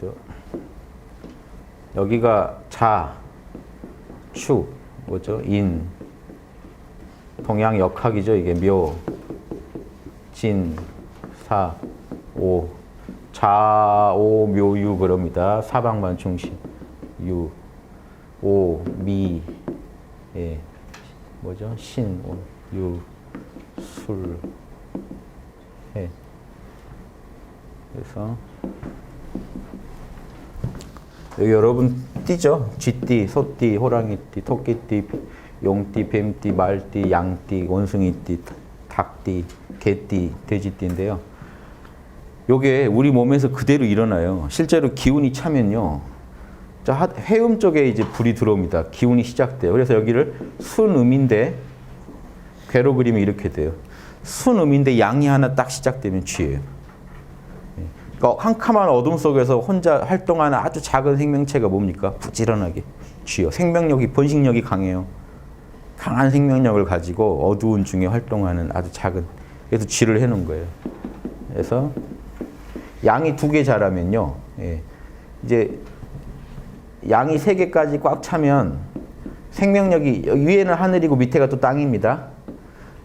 뭐죠? 여기가 자, 축, 뭐죠? 인, 동양 역학이죠. 이게 묘, 진, 사, 오, 자, 오, 묘, 유 그럽니다. 사방만 중심, 유, 오, 미, 예, 뭐죠? 신, 오, 유, 술, 해. 그래서 여기 여러분 띠죠? 쥐띠, 소띠, 호랑이띠, 토끼띠, 용띠, 뱀띠, 말띠, 양띠, 원숭이띠, 닭띠, 개띠, 돼지띠인데요. 요게 우리 몸에서 그대로 일어나요. 실제로 기운이 차면요. 자, 해음 쪽에 이제 불이 들어옵니다. 기운이 시작돼요. 그래서 여기를 순음인데 괴로 그리면 이렇게 돼요. 순음인데 양이 하나 딱 시작되면 쥐예요. 그러니까 캄캄한 어둠 속에서 혼자 활동하는 아주 작은 생명체가 뭡니까? 부지런하게 쥐요. 생명력이, 번식력이 강해요. 강한 생명력을 가지고 어두운 중에 활동하는 아주 작은, 그래서 쥐를 해놓은 거예요. 그래서 양이 2개 자라면요, 예, 이제 양이 3개까지 꽉 차면 생명력이, 위에는 하늘이고 밑에가 또 땅입니다.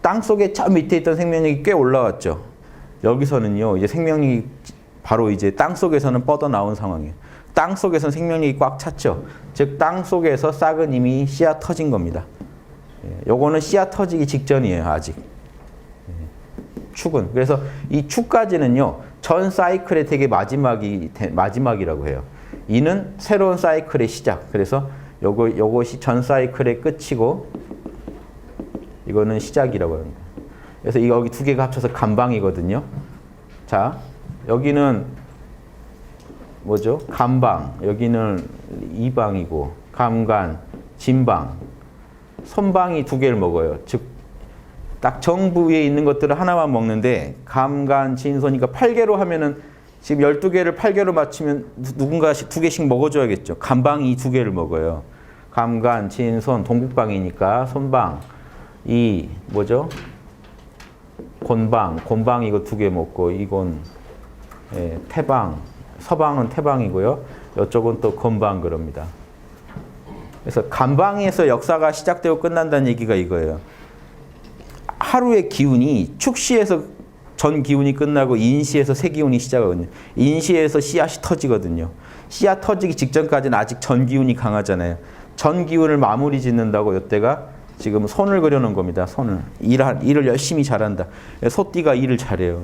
땅 속에 저 밑에 있던 생명력이 꽤 올라왔죠. 여기서는요, 이제 생명력이 바로 이제 땅 속에서는 뻗어 나온 상황이에요. 땅 속에서는 생명력이 꽉 찼죠. 즉, 땅 속에서 싹은 이미 씨앗 터진 겁니다. 요거는 씨앗 터지기 직전이에요, 아직. 축은. 그래서 이 축까지는요, 전 사이클의 되게 마지막이라고 해요. 이는 새로운 사이클의 시작. 그래서 요것이 전 사이클의 끝이고, 이거는 시작이라고 합니다. 그래서 여기 2개가 합쳐서 감방이거든요. 자, 여기는 뭐죠? 감방, 여기는 이방이고, 감간, 진방, 손방이 2개를 먹어요. 즉, 딱 정부에 있는 것들을 하나만 먹는데, 감간, 진손이니까 8개로 하면은 지금 12개를 8개로 맞추면 누군가 2개씩 먹어줘야겠죠. 감방이 2개를 먹어요. 감간, 진손, 동국방이니까 손방, 이 뭐죠? 곤방, 곤방 이거 2개 먹고, 이건 예, 태방, 서방은 태방이고요. 이쪽은 또 건방 그럽니다. 그래서 감방에서 역사가 시작되고 끝난다는 얘기가 이거예요. 하루의 기운이 축시에서 전 기운이 끝나고 인시에서 새 기운이 시작하거든요. 인시에서 씨앗이 터지거든요. 씨앗 터지기 직전까지는 아직 전 기운이 강하잖아요. 전 기운을 마무리 짓는다고 이때가 지금 손을 그려놓은 겁니다. 손을. 일을 열심히 잘한다. 소띠가 일을 잘해요.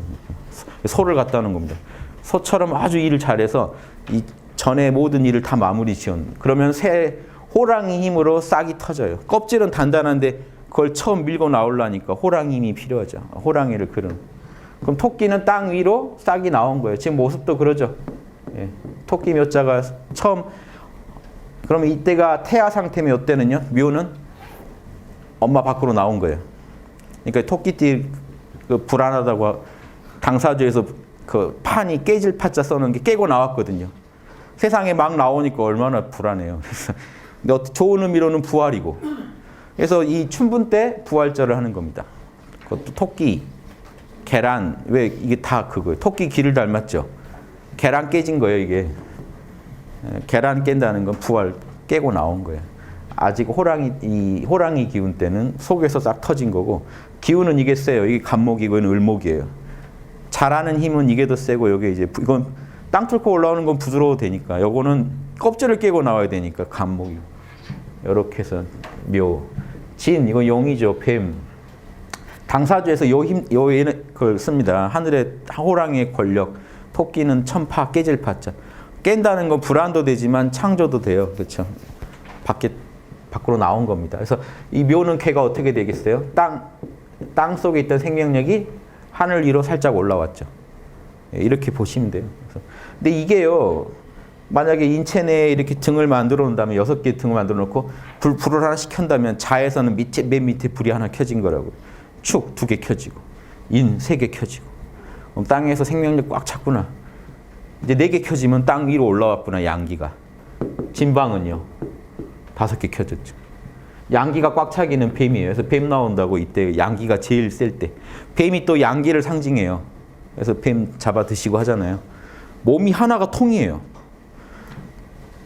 소를 갖다 놓은 겁니다. 소처럼 아주 일을 잘해서 이 전에 모든 일을 다 마무리 지은. 그러면 새 호랑이 힘으로 싹이 터져요. 껍질은 단단한데 그걸 처음 밀고 나오려니까 호랑이 힘이 필요하죠. 호랑이를 그런. 그럼 토끼는 땅 위로 싹이 나온 거예요. 지금 모습도 그러죠. 예. 토끼 몇 자가 처음. 그러면 이때가 태아 상태면 이때는요. 묘는 엄마 밖으로 나온 거예요. 그러니까 토끼띠 그 불안하다고 당사주에서 그 판이 깨질 파자 써놓은 게 깨고 나왔거든요. 세상에 막 나오니까 얼마나 불안해요. 근데 좋은 의미로는 부활이고. 그래서 이 춘분 때 부활절을 하는 겁니다. 그것도 토끼, 계란, 왜 이게 다 그거예요. 토끼 귀를 닮았죠. 계란 깨진 거예요, 이게. 계란 깬다는 건 부활 깨고 나온 거예요. 아직 호랑이 기운 때는 속에서 싹 터진 거고, 기운은 이게 세요. 이게 간목이고 이건 을목이에요. 잘하는 힘은 이게 더 세고, 여기 이제 이건 땅 뚫고 올라오는 건 부드러워 되니까, 요거는 껍질을 깨고 나와야 되니까 간목이고. 이렇게 해서 묘, 진, 이거 용이죠. 뱀. 당사주에서 요 얘는 그걸 씁니다. 하늘의 호랑이의 권력, 토끼는 천파, 깨질 파자. 깬다는 건 불안도 되지만 창조도 돼요. 그렇죠? 밖으로 나온 겁니다. 그래서 이 묘는 걔가 어떻게 되겠어요? 땅 속에 있던 생명력이 하늘 위로 살짝 올라왔죠. 이렇게 보시면 돼요. 근데 이게요, 만약에 인체 내에 이렇게 등을 만들어 놓는다면, 6개 등을 만들어 놓고 불을 하나씩 켠다면 자에서는 맨 밑에 불이 하나 켜진 거라고요. 축 2개 켜지고, 인 3개 켜지고. 그럼 땅에서 생명력 꽉 찼구나. 이제 4개 켜지면 땅 위로 올라왔구나, 양기가. 진방은요, 5개 켜졌죠. 양기가 꽉 차기는 뱀이에요. 그래서 뱀 나온다고 이때 양기가 제일 셀 때. 뱀이 또 양기를 상징해요. 그래서 뱀 잡아 드시고 하잖아요. 몸이 하나가 통이에요.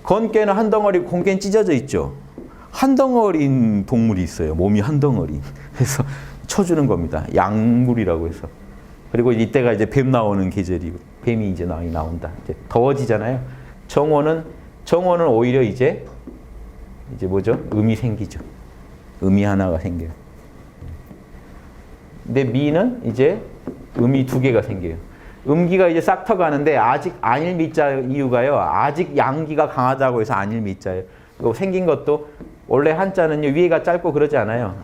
건깨는 한 덩어리, 공깨는 찢어져 있죠. 한 덩어리인 동물이 있어요. 몸이 한 덩어리. 그래서 쳐주는 겁니다. 양물이라고 해서. 그리고 이때가 이제 뱀 나오는 계절이고, 뱀이 이제 나온다. 이제 더워지잖아요. 정오는 오히려 이제 뭐죠? 음이 생기죠. 음이 하나가 생겨요. 근데 미는 이제 음이 두 개가 생겨요. 음기가 이제 싹 터가는데 아직 안일 미자 이유가요. 아직 양기가 강하다고 해서 안일 미자예요. 그리고 생긴 것도 원래 한자는요. 위에가 짧고 그러지 않아요.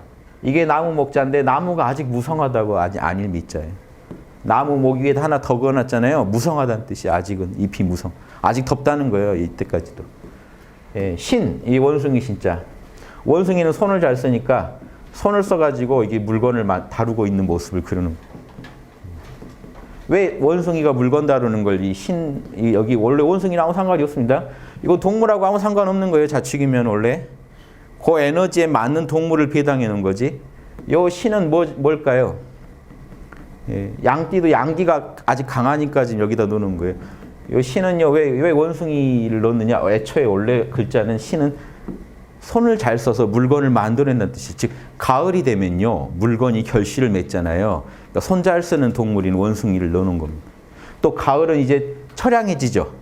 이게 나무 목자인데 나무가 아직 무성하다고 아직 안일 미자예요. 나무 목 위에 하나 더 그어놨잖아요. 무성하다는 뜻이 아직은 잎이 무성. 아직 덥다는 거예요. 이때까지도. 예, 신, 이 원숭이 신자. 원숭이는 손을 잘 쓰니까 손을 써가지고 이게 물건을 다루고 있는 모습을 그리는 거예요. 왜 원숭이가 물건 다루는 걸 여기 원래 원숭이랑 아무 상관이 없습니다. 이거 동물하고 아무 상관없는 거예요. 자축이면 원래. 그 에너지에 맞는 동물을 배당해 놓은 거지. 요 신은 뭘까요? 예, 양띠도 양기가 아직 강하니까 지금 여기다 놓는 거예요. 요 신은요, 왜 원숭이를 넣느냐? 애초에 원래 글자는 신은 손을 잘 써서 물건을 만들어낸다는 뜻이에요. 즉, 가을이 되면요, 물건이 결실을 맺잖아요. 그러니까 손 잘 쓰는 동물인 원숭이를 넣는 겁니다. 또 가을은 이제 처량해지죠.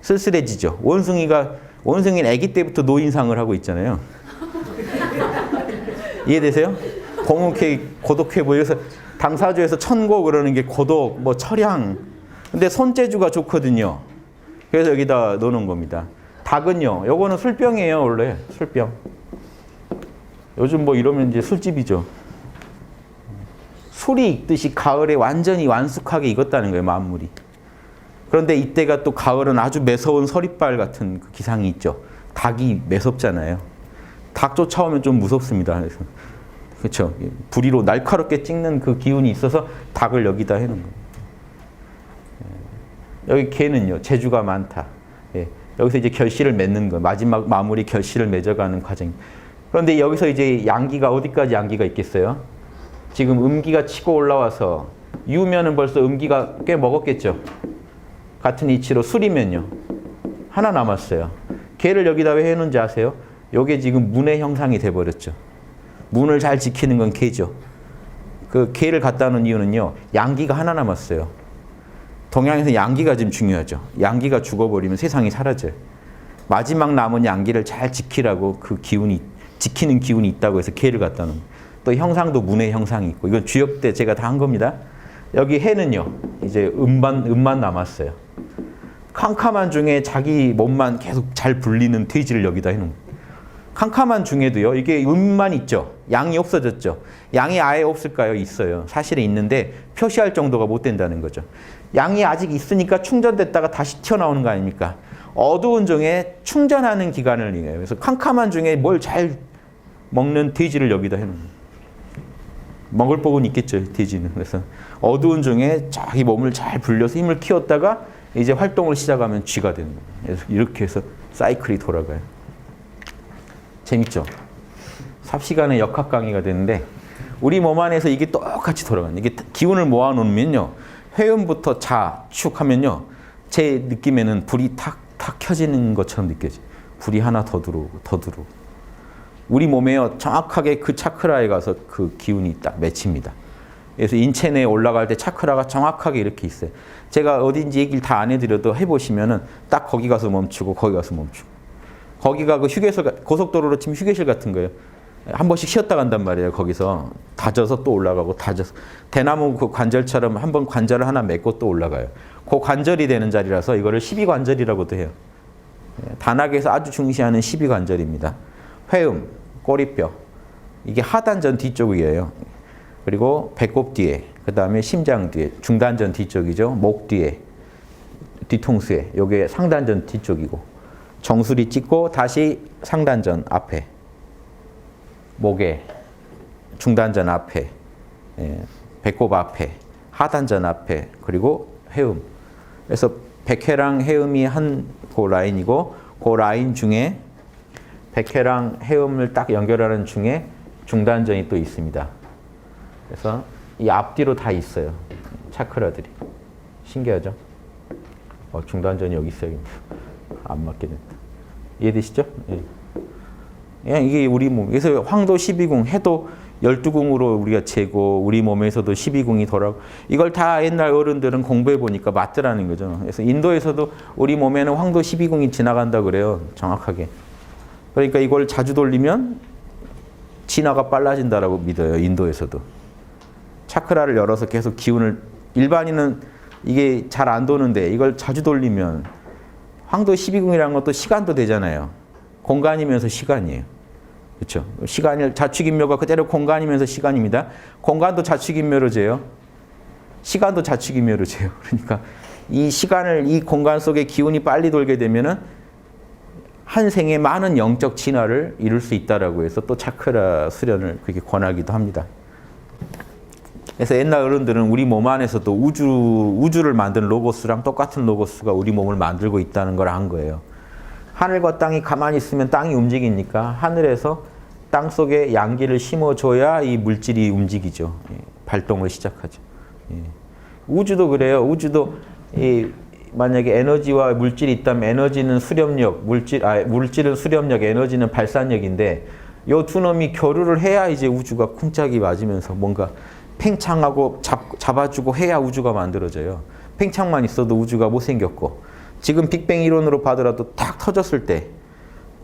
쓸쓸해지죠. 원숭이는 아기 때부터 노인상을 하고 있잖아요. 이해되세요? 고독해 보여서 당사주에서 천고 그러는 게 고독, 처량. 근데 손재주가 좋거든요. 그래서 여기다 넣는 겁니다. 닭은요, 요거는 술병이에요, 원래. 술병. 요즘 이러면 이제 술집이죠. 술이 익듯이 가을에 완전히 완숙하게 익었다는 거예요, 만물이. 그런데 이때가 또 가을은 아주 매서운 서리발 같은 그 기상이 있죠. 닭이 매섭잖아요. 닭 쫓아오면 좀 무섭습니다. 그래서. 그렇죠. 부리로 날카롭게 찍는 그 기운이 있어서 닭을 여기다 해놓은 거예요. 여기 개는요, 재주가 많다. 예. 여기서 이제 결실을 맺는 거, 마지막 마무리 결실을 맺어가는 과정. 그런데 여기서 이제 양기가 어디까지 양기가 있겠어요? 지금 음기가 치고 올라와서 유면은 벌써 음기가 꽤 먹었겠죠. 같은 이치로 술이면요, 하나 남았어요. 개를 여기다 왜 해놓은지 아세요? 요게 지금 문의 형상이 돼버렸죠. 문을 잘 지키는 건 개죠. 그 개를 갖다 놓은 이유는요, 양기가 하나 남았어요. 동양에서 양기가 지금 중요하죠. 양기가 죽어버리면 세상이 사라져요. 마지막 남은 양기를 잘 지키라고 지키는 기운이 있다고 해서 개를 갖다 놓은. 또 형상도 문의 형상이 있고, 이건 주역 때 제가 다 한 겁니다. 여기 해는요, 이제 음만 남았어요. 캄캄한 중에 자기 몸만 계속 잘 불리는 돼지를 여기다 해놓은 거예요. 캄캄한 중에도요, 이게 음만 있죠. 양이 없어졌죠. 양이 아예 없을까요? 있어요. 사실은 있는데 표시할 정도가 못 된다는 거죠. 양이 아직 있으니까 충전됐다가 다시 튀어나오는 거 아닙니까? 어두운 중에 충전하는 기간을 얘기해요. 그래서 캄캄한 중에 뭘 잘 먹는 돼지를 여기다 해놓은 거예요. 먹을 복은 있겠죠, 돼지는. 그래서 어두운 중에 자기 몸을 잘 불려서 힘을 키웠다가 이제 활동을 시작하면 쥐가 되는 거예요. 그래서 이렇게 해서 사이클이 돌아가요. 재밌죠? 삽시간에 역학 강의가 되는데 우리 몸 안에서 이게 똑같이 돌아가는, 이게 기운을 모아놓으면요, 회음부터 자, 축 하면요, 제 느낌에는 불이 탁탁 켜지는 것처럼 느껴져요. 불이 하나 더 들어오고 더 들어오고. 우리 몸에요, 정확하게 그 차크라에 가서 그 기운이 딱 맺힙니다. 그래서 인체 내에 올라갈 때 차크라가 정확하게 이렇게 있어요. 제가 어딘지 얘기를 다 안 해드려도 해보시면은 딱 거기 가서 멈추고 거기 가서 멈추고. 거기가 그 휴게소, 고속도로로 치면 휴게실 같은 거예요. 한 번씩 쉬었다 간단 말이에요. 거기서 다져서 또 올라가고 다져서. 대나무 그 관절처럼 한 번 관절을 하나 맺고 또 올라가요. 그 관절이 되는 자리라서 이거를 12관절이라고도 해요. 단학에서 아주 중시하는 12관절입니다. 회음, 꼬리뼈. 이게 하단전 뒤쪽이에요. 그리고 배꼽 뒤에, 그 다음에 심장 뒤에, 중단전 뒤쪽이죠. 목 뒤에, 뒤통수에. 요게 상단전 뒤쪽이고. 정수리 찍고 다시 상단전 앞에, 목에, 중단전 앞에, 배꼽 앞에, 하단전 앞에, 그리고 해음. 그래서 백회랑 해음이 한 그 라인이고, 그 라인 중에 백회랑 해음을 딱 연결하는 중에 중단전이 또 있습니다. 그래서 이 앞뒤로 다 있어요. 차크라들이. 신기하죠? 중단전이 여기 있어요. 안 맞게 된다. 이해되시죠? 예. 그냥 이게 우리 몸. 그래서 황도 12궁, 해도 12궁으로 우리가 재고 우리 몸에서도 12궁이 돌아오고 이걸 다 옛날 어른들은 공부해 보니까 맞더라는 거죠. 그래서 인도에서도 우리 몸에는 황도 12궁이 지나간다 그래요. 정확하게. 그러니까 이걸 자주 돌리면 진화가 빨라진다라고 믿어요. 인도에서도. 차크라를 열어서 계속 기운을 일반인은 이게 잘 안 도는데 이걸 자주 돌리면 황도 12궁이라는 것도 시간도 되잖아요. 공간이면서 시간이에요. 그렇죠? 시간을 자축인묘가 그대로 공간이면서 시간입니다. 공간도 자축인묘로 재요. 시간도 자축인묘로 재요. 그러니까 이 시간을 이 공간 속에 기운이 빨리 돌게 되면은 한 생에 많은 영적 진화를 이룰 수 있다라고 해서 또 차크라 수련을 그렇게 권하기도 합니다. 그래서 옛날 어른들은 우리 몸 안에서도 우주를 만든 로고스랑 똑같은 로고스가 우리 몸을 만들고 있다는 걸 안 거예요. 하늘과 땅이 가만히 있으면 땅이 움직이니까 하늘에서 땅 속에 양기를 심어줘야 이 물질이 움직이죠. 발동을 시작하죠. 우주도 그래요. 우주도 만약에 에너지와 물질이 있다면 에너지는 수렴력, 물질은 수렴력, 에너지는 발산력인데 이 두 놈이 교류를 해야 이제 우주가 쿵짝이 맞으면서 뭔가 팽창하고 잡아주고 해야 우주가 만들어져요. 팽창만 있어도 우주가 못생겼고 지금 빅뱅 이론으로 봐더라도 딱 터졌을 때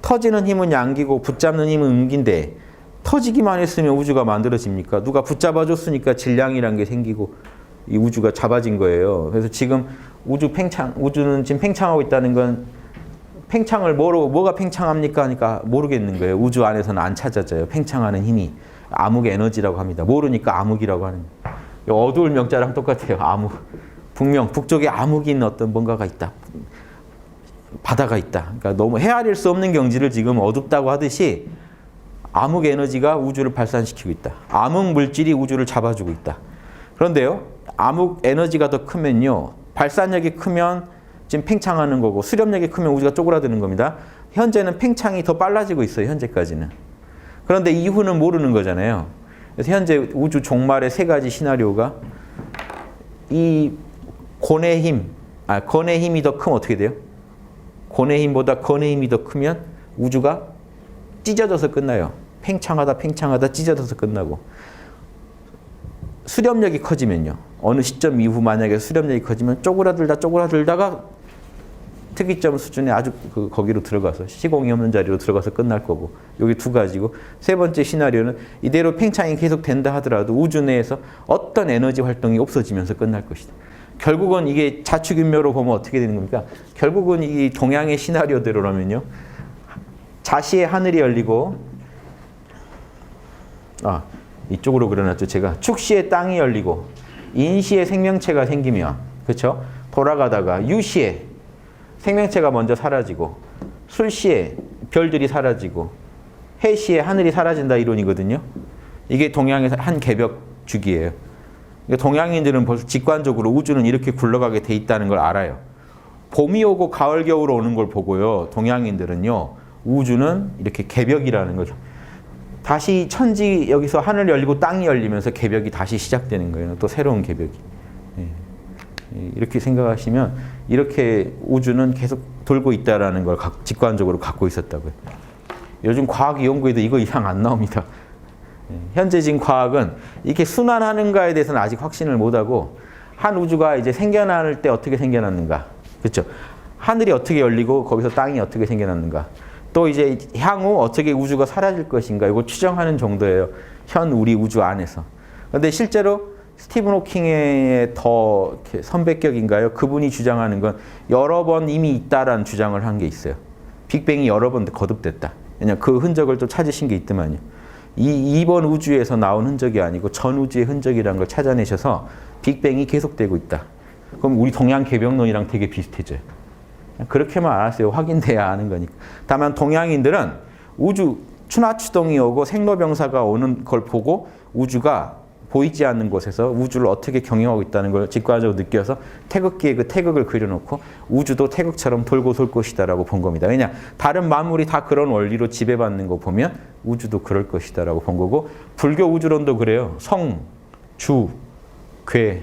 터지는 힘은 양기고 붙잡는 힘은 음기인데 터지기만 했으면 우주가 만들어집니까? 누가 붙잡아줬으니까 질량이란 게 생기고 이 우주가 잡아진 거예요. 그래서 지금 우주는 지금 팽창하고 있다는 건 팽창을 뭐가 팽창합니까? 하니까 모르겠는 거예요. 우주 안에서는 안 찾아져요. 팽창하는 힘이. 암흑의 에너지라고 합니다. 모르니까 암흑이라고 하는 거예요. 어두울 명자랑 똑같아요. 암흑. 북쪽에 암흑인 어떤 뭔가가 있다. 바다가 있다. 그러니까 너무 헤아릴 수 없는 경지를 지금 어둡다고 하듯이 암흑 에너지가 우주를 발산시키고 있다. 암흑 물질이 우주를 잡아주고 있다. 그런데요. 암흑 에너지가 더 크면요. 발산력이 크면 지금 팽창하는 거고 수렴력이 크면 우주가 쪼그라드는 겁니다. 현재는 팽창이 더 빨라지고 있어요. 현재까지는. 그런데 이후는 모르는 거잖아요. 그래서 현재 우주 종말의 세 가지 시나리오가 이 권의 힘이 더 크면 어떻게 돼요? 권의 힘보다 건의 힘이 더 크면 우주가 찢어져서 끝나요. 팽창하다 찢어져서 끝나고. 수렴력이 커지면요. 어느 시점 이후 만약에 수렴력이 커지면 쪼그라들다가 특이점 수준에 아주 거기로 들어가서 시공이 없는 자리로 들어가서 끝날 거고 여기 두 가지고 세 번째 시나리오는 이대로 팽창이 계속 된다 하더라도 우주 내에서 어떤 에너지 활동이 없어지면서 끝날 것이다. 결국은 이게 자축인묘로 보면 어떻게 되는 겁니까? 결국은 이 동양의 시나리오대로라면요. 자시의 하늘이 열리고 이쪽으로 그려놨죠. 제가 축시의 땅이 열리고 인시의 생명체가 생기면 그렇죠? 돌아가다가 유시에 생명체가 먼저 사라지고 술시에 별들이 사라지고 해시에 하늘이 사라진다 이론이거든요. 이게 동양의 한 개벽 주기예요. 그러니까 동양인들은 벌써 직관적으로 우주는 이렇게 굴러가게 돼 있다는 걸 알아요. 봄이 오고 가을 겨울 오는 걸 보고요. 동양인들은요. 우주는 이렇게 개벽이라는 거죠. 다시 천지 여기서 하늘 열리고 땅이 열리면서 개벽이 다시 시작되는 거예요. 또 새로운 개벽이. 이렇게 생각하시면 이렇게 우주는 계속 돌고 있다라는 걸 직관적으로 갖고 있었다고요. 요즘 과학 연구에도 이거 이상 안 나옵니다. 현재 지금 과학은 이렇게 순환하는가에 대해서는 아직 확신을 못하고 한 우주가 이제 생겨날 때 어떻게 생겨났는가, 그렇죠? 하늘이 어떻게 열리고 거기서 땅이 어떻게 생겨났는가, 또 이제 향후 어떻게 우주가 사라질 것인가 이거 추정하는 정도예요. 현 우리 우주 안에서. 그런데 실제로 스티븐 호킹의 더 선배격인가요? 그분이 주장하는 건 여러 번 이미 있다라는 주장을 한 게 있어요. 빅뱅이 여러 번 거듭됐다. 왜냐하면 그 흔적을 또 찾으신 게 있더만요. 이번 우주에서 나온 흔적이 아니고 전 우주의 흔적이라는 걸 찾아내셔서 빅뱅이 계속되고 있다. 그럼 우리 동양 개벽론이랑 되게 비슷해져요. 그렇게만 알았어요. 확인돼야 아는 거니까. 다만 동양인들은 우주 추나추동이 오고 생로병사가 오는 걸 보고 우주가 보이지 않는 곳에서 우주를 어떻게 경영하고 있다는 걸 직관적으로 느껴서 태극기에 그 태극을 그려놓고 우주도 태극처럼 돌고 돌 것이다라고 본 겁니다. 왜냐? 다른 만물이 다 그런 원리로 지배받는 거 보면 우주도 그럴 것이다라고 본 거고 불교 우주론도 그래요. 성, 주, 괴,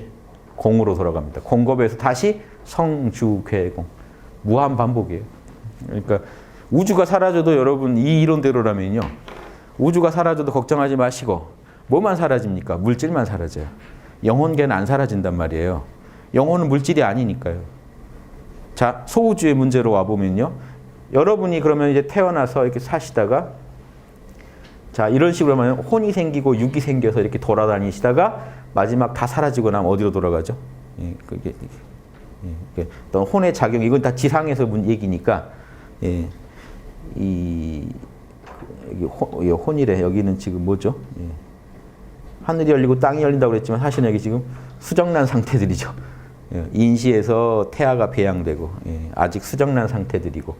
공으로 돌아갑니다. 공겁에서 다시 성, 주, 괴, 공. 무한 반복이에요. 그러니까 우주가 사라져도 여러분 이 이론대로라면요. 우주가 사라져도 걱정하지 마시고 뭐만 사라집니까? 물질만 사라져요. 영혼계는 안 사라진단 말이에요. 영혼은 물질이 아니니까요. 자, 소우주의 문제로 와보면요. 여러분이 그러면 이제 태어나서 이렇게 사시다가 자, 이런 식으로 하면 혼이 생기고 육이 생겨서 이렇게 돌아다니시다가 마지막 다 사라지고 나면 어디로 돌아가죠? 예, 그게 어떤 혼의 작용, 이건 다 지상에서 얘기니까 예, 여기 혼이래. 여기는 지금 뭐죠? 예. 하늘이 열리고 땅이 열린다고 그랬지만 사실은 여기 지금 수정난 상태들이죠. 예. 인시에서 태아가 배양되고 예. 아직 수정난 상태들이고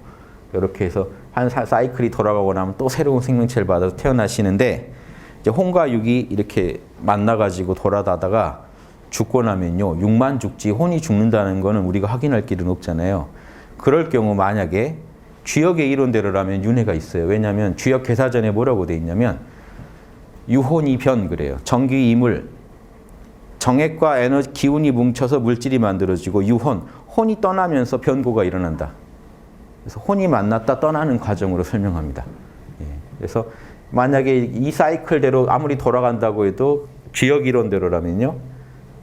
이렇게 해서 한 사이클이 돌아가고 나면 또 새로운 생명체를 받아서 태어나시는데 이제 혼과 육이 이렇게 만나가지고 돌아다다가 죽고 나면요. 육만 죽지 혼이 죽는다는 거는 우리가 확인할 길은 없잖아요. 그럴 경우 만약에 주역의 이론대로라면 윤회가 있어요. 왜냐하면 주역 개사전에 뭐라고 돼 있냐면 유혼이변 그래요. 전기 이물, 정액과 에너지 기운이 뭉쳐서 물질이 만들어지고 유혼, 혼이 떠나면서 변고가 일어난다. 그래서 혼이 만났다 떠나는 과정으로 설명합니다. 예. 그래서 만약에 이 사이클대로 아무리 돌아간다고 해도 주역 이론대로라면요.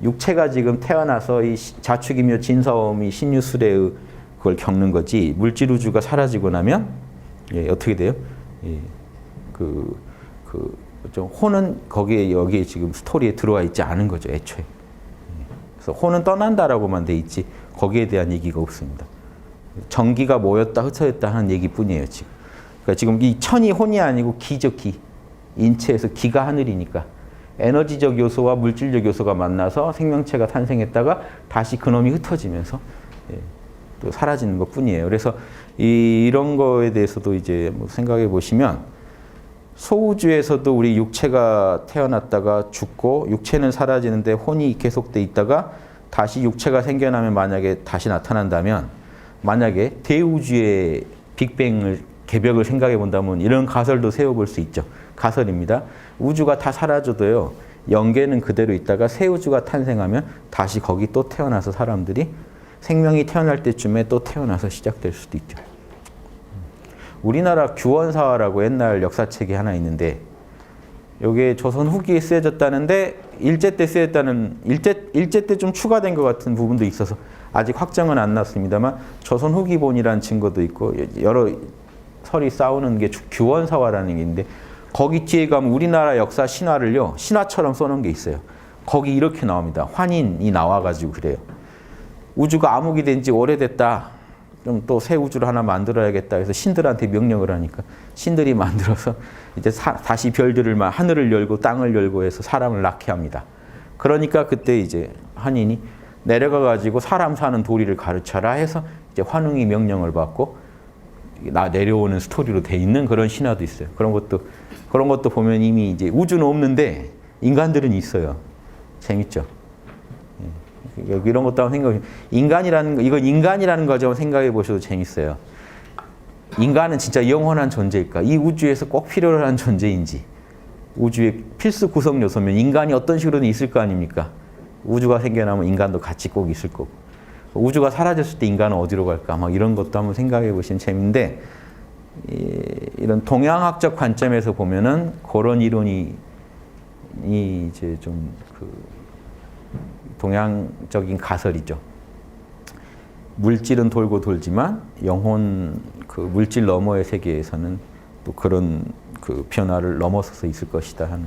육체가 지금 태어나서 이 자축이며 진사오미 신유술의 그걸 겪는 거지 물질 우주가 사라지고 나면 예, 어떻게 돼요? 예, 좀 혼은 여기에 지금 스토리에 들어와 있지 않은 거죠 애초에. 예, 그래서 혼은 떠난다라고만 돼 있지 거기에 대한 얘기가 없습니다. 전기가 모였다 흩어졌다 하는 얘기뿐이에요 지금. 그러니까 지금 이 천이 혼이 아니고 기죠 기. 인체에서 기가 하늘이니까 에너지적 요소와 물질적 요소가 만나서 생명체가 탄생했다가 다시 그놈이 흩어지면서. 예, 또 사라지는 것 뿐이에요. 그래서 이런 거에 대해서도 이제 뭐 생각해 보시면 소우주에서도 우리 육체가 태어났다가 죽고 육체는 사라지는데 혼이 계속돼 있다가 다시 육체가 생겨나면 만약에 다시 나타난다면 만약에 대우주의 빅뱅을 개벽을 생각해 본다면 이런 가설도 세워볼 수 있죠. 가설입니다. 우주가 다 사라져도요. 영계는 그대로 있다가 새 우주가 탄생하면 다시 거기 또 태어나서 사람들이 생명이 태어날 때쯤에 또 태어나서 시작될 수도 있죠. 우리나라 규원사화라고 옛날 역사책이 하나 있는데 이게 조선 후기에 쓰여졌다는데 일제 때 쓰였다는 일제 때 좀 추가된 것 같은 부분도 있어서 아직 확정은 안 났습니다만 조선 후기본이라는 증거도 있고 여러 설이 싸우는 게 규원사화라는 게 있는데 거기 뒤에 가면 우리나라 역사 신화를요 신화처럼 써놓은 게 있어요. 거기 이렇게 나옵니다. 환인이 나와가지고 그래요. 우주가 암흑이 된 지 오래됐다. 좀 또 새 우주를 하나 만들어야겠다. 해서 신들한테 명령을 하니까 신들이 만들어서 이제 다시 별들을 하늘을 열고 땅을 열고 해서 사람을 낳게 합니다. 그러니까 그때 이제 환인이 내려가 가지고 사람 사는 도리를 가르쳐라 해서 이제 환웅이 명령을 받고 내려오는 스토리로 돼 있는 그런 신화도 있어요. 그런 것도 보면 이미 이제 우주는 없는데 인간들은 있어요. 재밌죠? 이런 것도 한번 생각해. 이건 인간이라는 거 좀 생각해 보셔도 재밌어요. 인간은 진짜 영원한 존재일까? 이 우주에서 꼭 필요한 존재인지. 우주의 필수 구성 요소면 인간이 어떤 식으로든 있을 거 아닙니까? 우주가 생겨나면 인간도 같이 꼭 있을 거고. 우주가 사라졌을 때 인간은 어디로 갈까? 막 이런 것도 한번 생각해 보시면 재밌는데 이런 동양학적 관점에서 보면은 그런 이론이 이제 좀 동양적인 가설이죠. 물질은 돌고 돌지만 영혼 물질 너머의 세계에서는 또 그런 변화를 넘어서서 있을 것이다 하는.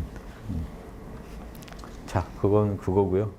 자, 그건 그거고요.